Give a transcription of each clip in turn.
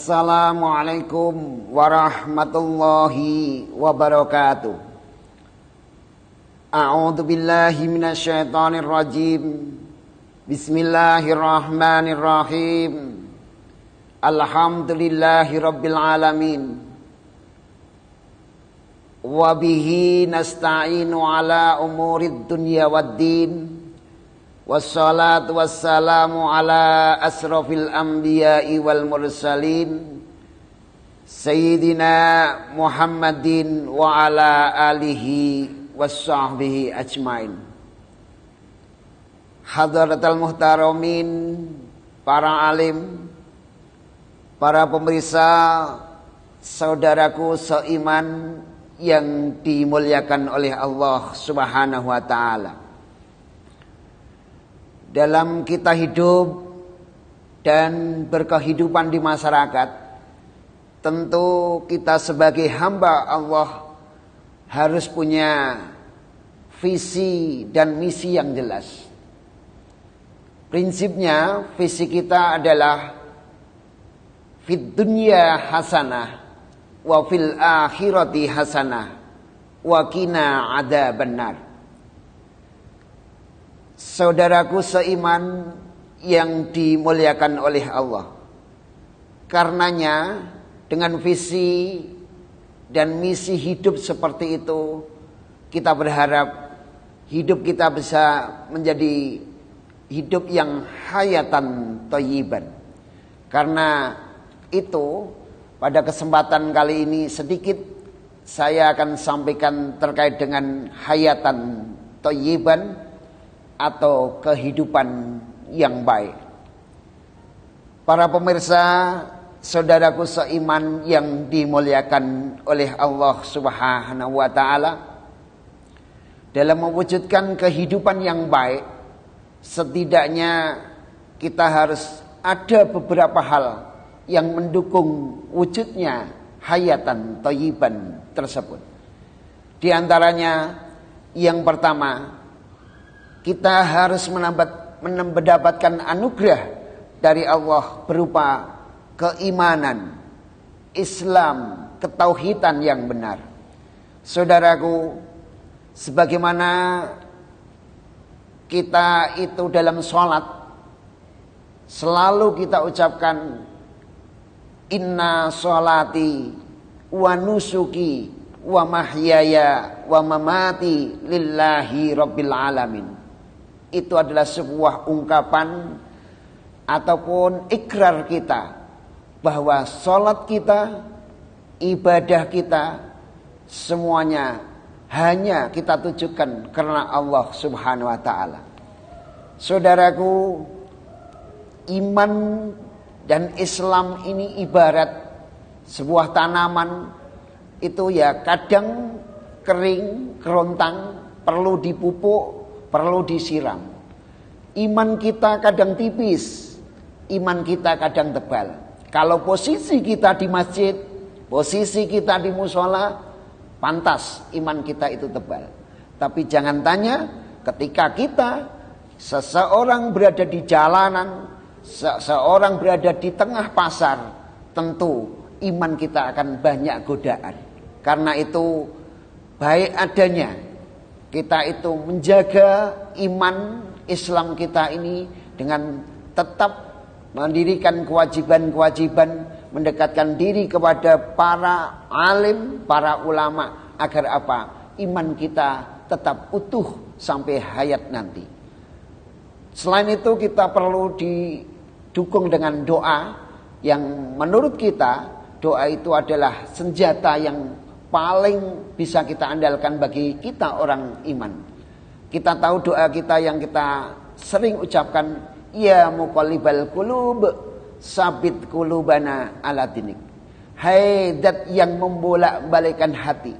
Assalamualaikum warahmatullahi wabarakatuh. A'udzu billahi minasyaitonir rajim. Bismillahirrahmanirrahim. Alhamdulillahi rabbil alamin. Wa bihi nasta'inu ala umurid dunya waddin. Wassalatu wassalamu ala asrafil anbiya'i wal mursalin Sayyidina Muhammadin wa ala alihi wassahbihi ajmain. Hadratal muhtaramin, para alim, para pemirsa, saudaraku seiman yang dimuliakan oleh Allah Subhanahu wa ta'ala. Dalam kita hidup dan berkehidupan di masyarakat, tentu kita sebagai hamba Allah harus punya visi dan misi yang jelas. Prinsipnya, visi kita adalah fid dunya hasanah wa fil akhirati hasanah wa qina adzabannar. Saudaraku seiman yang dimuliakan oleh Allah, karenanya dengan visi dan misi hidup seperti itu, kita berharap hidup kita bisa menjadi hidup yang hayatan thayyiban. Karena itu, pada kesempatan kali ini sedikit saya akan sampaikan terkait dengan hayatan thayyiban atau kehidupan yang baik. Para pemirsa, saudaraku seiman yang dimuliakan oleh Allah Subhanahu wa ta'ala, dalam mewujudkan kehidupan yang baik, setidaknya kita harus ada beberapa hal yang mendukung wujudnya hayatan thayyiban tersebut. Di antaranya, yang pertama, kita harus mendapatkan anugerah dari Allah berupa keimanan, Islam, ketauhidan yang benar. Saudaraku, sebagaimana kita itu dalam sholat selalu kita ucapkan inna sholati wa nusuki wa mahyaya wa mamati lillahi rabbil alamin. Itu adalah sebuah ungkapan ataupun ikrar kita bahwa sholat kita, ibadah kita, semuanya hanya kita tujukan karena Allah Subhanahu wa ta'ala. Saudaraku, iman dan Islam ini ibarat sebuah tanaman. Itu ya kadang kering, kerontang, perlu dipupuk, perlu disiram. Iman kita kadang tipis, iman kita kadang tebal. Kalau posisi kita di masjid, posisi kita di musola, pantas iman kita itu tebal. Tapi jangan tanya, ketika kita, seseorang berada di jalanan, seseorang berada di tengah pasar, tentu iman kita akan banyak godaan. Karena itu baik adanya kita itu menjaga iman Islam kita ini dengan tetap mendirikan kewajiban-kewajiban, mendekatkan diri kepada para alim, para ulama, agar apa? Iman kita tetap utuh sampai hayat nanti. Selain itu kita perlu didukung dengan doa yang menurut kita doa itu adalah senjata yang paling bisa kita andalkan bagi kita orang iman. Kita tahu doa kita yang kita sering ucapkan, ya muqallibal qulub, sabit qulubana ala dinik. Hai zat yang membolak-balikkan hati,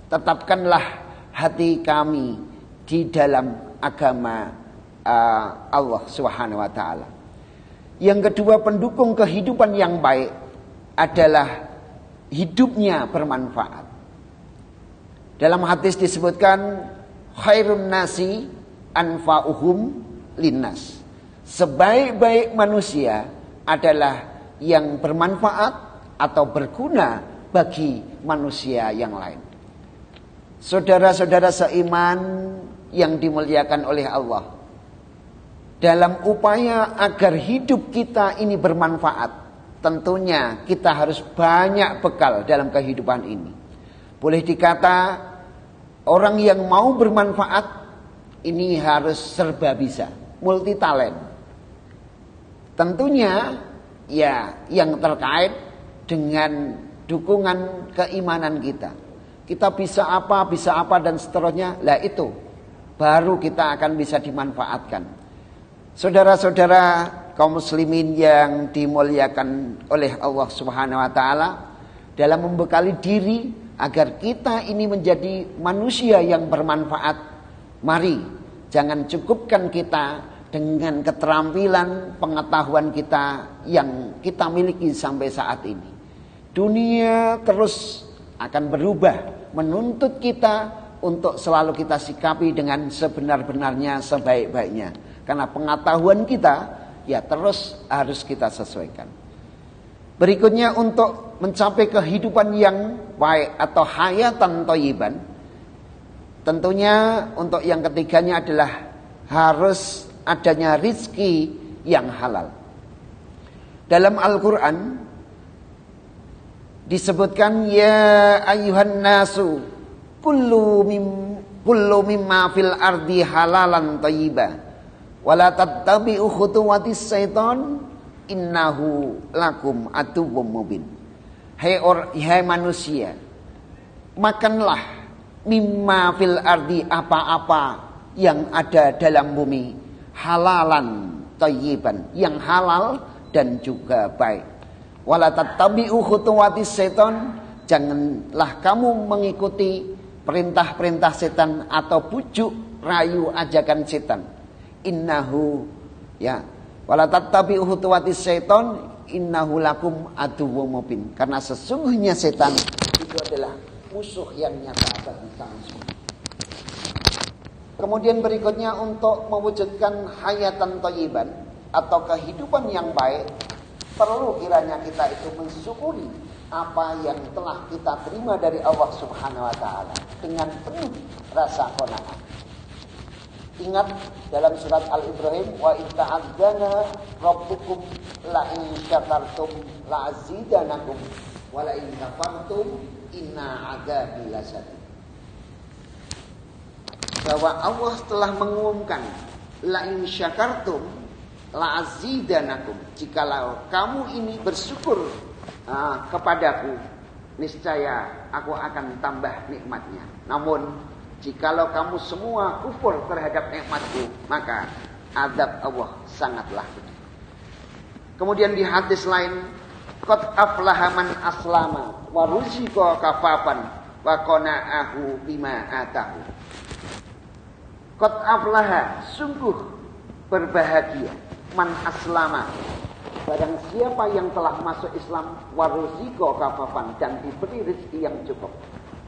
tetapkanlah hati kami di dalam agama Allah Subhanahu wa ta'ala. Yang kedua, pendukung kehidupan yang baik adalah hidupnya bermanfaat. Dalam hadis disebutkan khairun nasi anfa'uhum linnas. Sebaik-baik manusia adalah yang bermanfaat atau berguna bagi manusia yang lain. Saudara-saudara seiman yang dimuliakan oleh Allah, dalam upaya agar hidup kita ini bermanfaat, tentunya kita harus banyak bekal dalam kehidupan ini. Boleh dikata orang yang mau bermanfaat ini harus serba bisa, multi talent. Tentunya ya yang terkait dengan dukungan keimanan kita. Kita bisa apa dan seterusnya. Lah itu baru kita akan bisa dimanfaatkan. Saudara-saudara kaum muslimin yang dimuliakan oleh Allah Subhanahu wa taala, dalam membekali diri agar kita ini menjadi manusia yang bermanfaat, mari jangan cukupkan kita dengan keterampilan pengetahuan kita yang kita miliki sampai saat ini. Dunia terus akan berubah, menuntut kita untuk selalu kita sikapi dengan sebenar-benarnya, sebaik-baiknya. Karena pengetahuan kita ya terus harus kita sesuaikan. Berikutnya, untuk mencapai kehidupan yang baik atau hayatan thayyiban, tentunya untuk yang ketiganya adalah harus adanya rizki yang halal. Dalam Al-Quran disebutkan, ya ayyuhan nasu kullu mimma fil ardi halalan thayyiba wala tattabi'u khutuwatis syaitan innahu lakum aduwwum mubin. Hai manusia, makanlah mimma fil ardi, apa-apa yang ada dalam bumi, halalan thayyiban, yang halal dan juga baik. Wala tattabi'u khutuwatis syaitan, janganlah kamu mengikuti perintah-perintah setan atau bujuk rayu ajakan setan. Innahu ya, wala tattabi'u khutuwatis syaitan innahu lakum aduwwum mubin. Karena sesungguhnya setan itu adalah musuh yang nyata bagi kamu semua. Kemudian berikutnya, untuk mewujudkan hayatan thayyiban atau kehidupan yang baik, perlu kiranya kita itu mensyukuri apa yang telah kita terima dari Allah Subhanahu wa taala dengan penuh rasa qanaah. Ingat dalam surat Al-Ibrahim, wa itta'adzana rabbukum la in syakartum la azidanakum wa la in kafartum inna adzabi lasyadid. Bahwa Allah telah mengumumkan, la in syakartum la azidanakum, jikalau kamu ini bersyukur kepadaku, niscaya aku akan tambah nikmatnya. Namun jikalau kamu semua kufur terhadap nikmatku, maka azab Allah sangatlah pedih. Kemudian di hadis lain, qad aflaha man aslama wa ruziqa kafafan wa qana'ahu bima atahu. Qad aflaha, sungguh berbahagia, man aslama, barang siapa yang telah masuk Islam, waruziko kafafan, dan diberi rezeki yang cukup,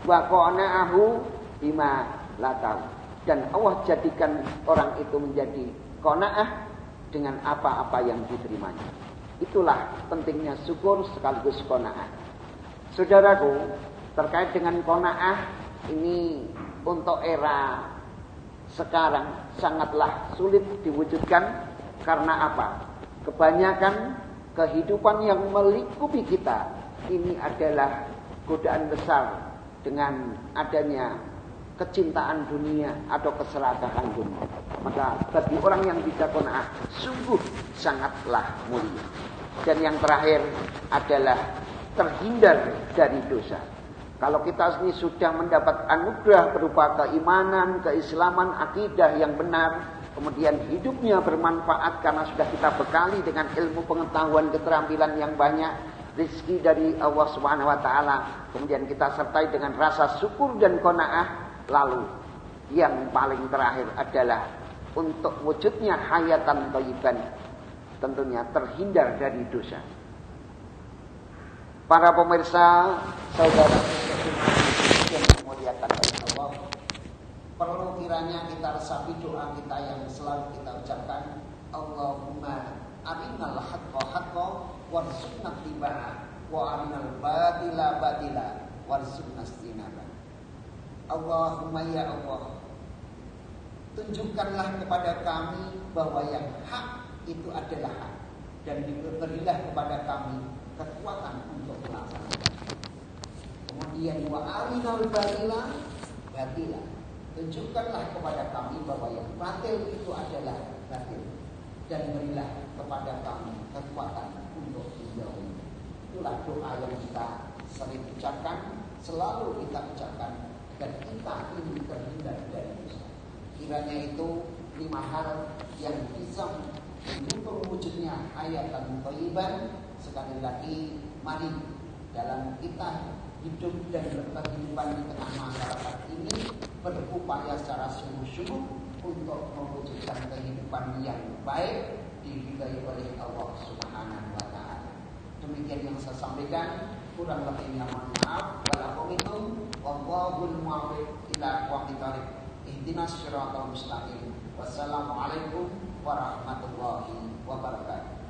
wa qana'ahu bima latau, dan Allah jadikan orang itu menjadi qanaah dengan apa-apa yang diterimanya. Itulah pentingnya syukur sekaligus qanaah. Saudaraku, terkait dengan qanaah ini untuk era sekarang sangatlah sulit diwujudkan. Karena apa? Kebanyakan kehidupan yang melingkupi kita ini adalah godaan besar dengan adanya kecintaan dunia atau keserakahan dunia. Maka bagi orang yang bisa qanaah, sungguh sangatlah mulia. Dan yang terakhir adalah terhindar dari dosa. Kalau kita ini sudah mendapat anugerah berupa keimanan, keislaman, akidah yang benar, kemudian hidupnya bermanfaat karena sudah kita bekali dengan ilmu pengetahuan, keterampilan yang banyak, rezeki dari Allah Subhanahu wa taala, kemudian kita sertai dengan rasa syukur dan qanaah. Lalu yang paling terakhir adalah untuk wujudnya hayatan thayyiban, tentunya terhindar dari dosa. Para pemirsa, saudara yang dimuliakan oleh Allah, perlu kiranya kita resapi doa kita yang selalu kita ucapkan, Allahumma arinal haqqa haqqa warzuqna ittiba'ah wa arinal batila batila warzuqna istinaba. Allahumma ya Allah, tunjukkanlah kepada kami bahwa yang hak itu adalah hak, dan berilah kepada kami kekuatan untuk melaksanakan. Kemudian wa arinal batila batila, tunjukkanlah kepada kami bahwa yang batil itu adalah batil, dan berilah kepada kami kekuatan untuk menjauhi. Itulah doa yang kita sering ucapkan, selalu kita ucapkan, dan kita ingin terhindar dari dosa. Kiranya itu 5 hal yang bisa mendukung wujudnya ayat dan thayyiban. Sekali lagi, mari dalam kita hidup dan berkehidupan di tengah masyarakat ini berupaya secara sungguh-sungguh untuk mewujudkan kehidupan yang baik diridhai oleh Allah Subhanahu wa taala. Demikian yang saya sampaikan, kurang lebihnya mohon maaf. Walaupun wallahul muwaffiq ila aqwamit thoriq. Ihdinas siratal mustaqim. Wassalamualaikum warahmatullahi wabarakatuh.